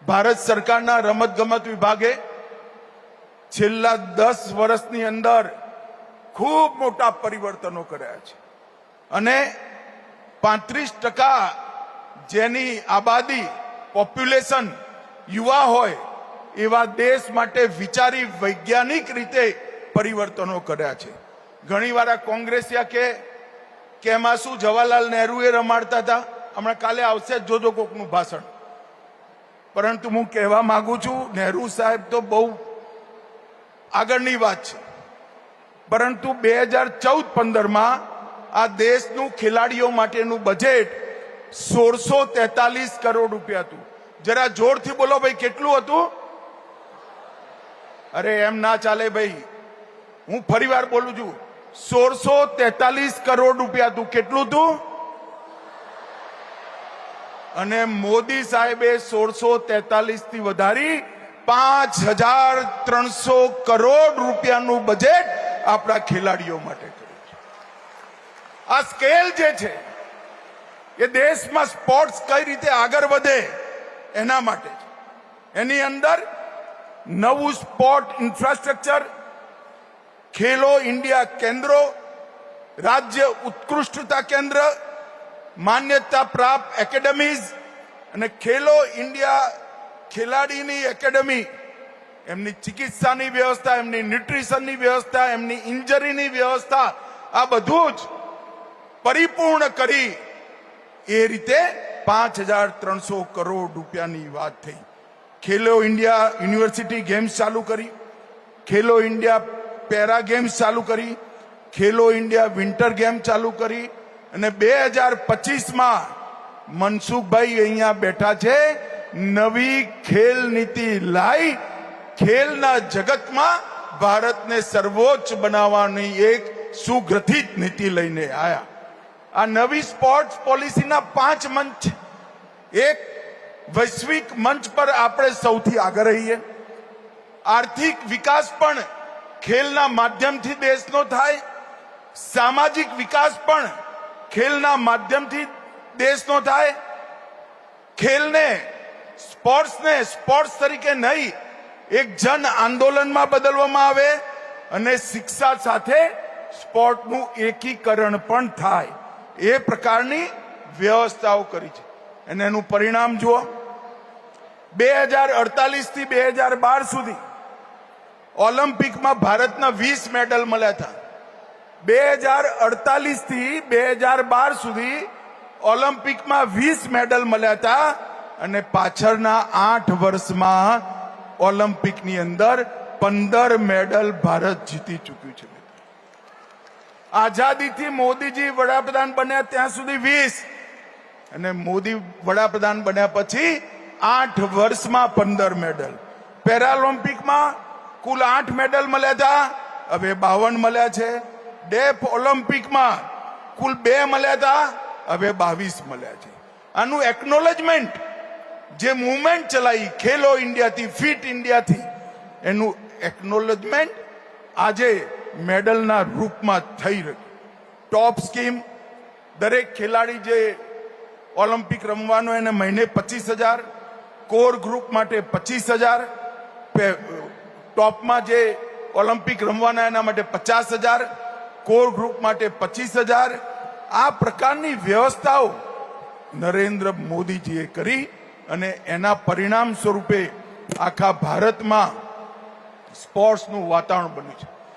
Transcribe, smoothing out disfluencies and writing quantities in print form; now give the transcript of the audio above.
ભારત સરકારના રમતગમત વિભાગે છેલ્લા 10 વર્ષની અંદર ખૂબ મોટા પરિવર્તનો કર્યા છે અને 35% જેની આબાદી પોપ્યુલેશન યુવા હોય એવા દેશ માટે વિચારી વૈજ્ઞાનિક રીતે પરિવર્તનો કર્યા છે. ઘણીવાર કોંગ્રેસિયા કે એમાં શું જવાહરલાલ નહેરુએ રમાડતા હતા, હમણાં કાલે આવશે જ જોજો કોકનું ભાષણ. પરંતુ હું કહેવા માંગુ છું, નહેરુ સાહેબ તો બહુ આગળની વાત છે, પરંતુ 2014-15માં આ દેશનું ખેલાડીઓ માટેનું બજેટ 1643 કરોડ રૂપિયા હતું. જરા જોરથી બોલો ભાઈ, કેટલું હતું? અરે એમ ના ચાલે ભાઈ, હું ફરીવાર બોલું છું, 1643 કરોડ રૂપિયા હતું. કેટલું હતું? અને મોદી સાહેબે 1643 થી વધારી 5300 કરોડ રૂપિયાનું બજેટ આપણા ખેલાડીઓ માટે કર્યું છે. આ સ્કેલ જે છે એ દેશમાં સ્પોર્ટ્સ કઈ રીતે આગળ વધે એના માટે છે. એની અંદર નવું સ્પોર્ટ ઇન્ફ્રાસ્ટ્રક્ચર, ખેલો ઇન્ડિયા કેન્દ્રો, રાજ્ય ઉત્કૃષ્ટતા કેન્દ્ર, માન્યતા પ્રાપ્ત એકેડેમીઝ અને ખેલો ઇન્ડિયા ખેલાડીની એકેડેમી, એમની ચિકિત્સાની વ્યવસ્થા, એમની ન્યુટ્રિશનની વ્યવસ્થા, એમની ઇન્જરીની વ્યવસ્થા, આ બધું જ પરિપૂર્ણ કરી એ રીતે 5300 કરોડ રૂપિયાની વાત થઈ. ખેલો ઇન્ડિયા યુનિવર્સિટી ગેમ્સ ચાલુ કરી, ખેલો ઇન્ડિયા પેરા ગેમ્સ ચાલુ કરી, ખેલો ઇન્ડિયા વિન્ટર ગેમ ચાલુ કરી અને 2025માં મનસુખભાઈ અહીંયા બેઠા છે, નવી ખેલ નીતિ લાવી ખેલના જગતમાં ભારતને સર્વોચ્ચ બનાવવાની એક સુગ્રથિત નીતિ લઈને આવ્યા. આ નવી સ્પોર્ટ્સ પોલિસીના 5 મંચ, એક વૈશ્વિક મંચ પર આપણે સૌથી આગળ રહીએ. આર્થિક વિકાસ પણ ખેલના માધ્યમથી દેશનો થાય, સામાજિક વિકાસ પણ ખેલના માધ્યમથી દેશનો થાય. ખેલને, સ્પોર્ટ્સને સ્પોર્ટ્સ તરીકે નહીં, એક જન આંદોલનમાં બદલવામાં આવે અને શિક્ષા સાથે સ્પોર્ટનું એકીકરણ પણ થાય, એ પ્રકારની વ્યવસ્થાઓ કરી છે. અને એનું પરિણામ જુઓ, 2048 થી 2012 સુધી ઓલિમ્પિકમાં ભારતના 20 મેડલ મળ્યા હતા. 2048 થી 2012 સુધી ઓલિમ્પિકમાં 20 મેડલ મળ્યા હતા અને પાછળના 8 વર્ષમાં ઓલિમ્પિકની અંદર 15 મેડલ ભારત જીતી ચૂક્યું છે. આઝાદીથી મોદીજી વડાપ્રધાન બન્યા ત્યાં સુધી 20 અને મોદી વડાપ્રધાન બન્યા પછી 8 વર્ષમાં 15 મેડલ. પેરાલિમ્પિકમાં કુલ 8 મેડલ મળ્યા હતા, હવે 52 મળ્યા છે. ડેફ ઓલિમ્પિકમાં કુલ 2 મળ્યા હતા, હવે 22 મળ્યા છે. આનું એકનોલેજમેન્ટ, જે મુવમેન્ટ ચલાવી ખેલો ઇન્ડિયાથી, ફિટ ઇન્ડિયાથી, એનું એકનોલેજમેન્ટ આજે મેડલના રૂપમાં થઈ રહ્યું. ટોપ સ્કીમ, દરેક ખેલાડી જે ઓલિમ્પિક રમવાનો એને મહિને 25,000, કોર ગ્રુપ માટે 25,000, ટોપમાં જે ઓલિમ્પિક રમવાના એના માટે 50,000, કોર ગ્રુપ માટે 25,000. આ પ્રકારની વ્યવસ્થાઓ નરેન્દ્ર મોદીજીએ કરી અને એના પરિણામ સ્વરૂપે આખા ભારતમાં સ્પોર્ટ્સનું વાતાવરણ બન્યું છે.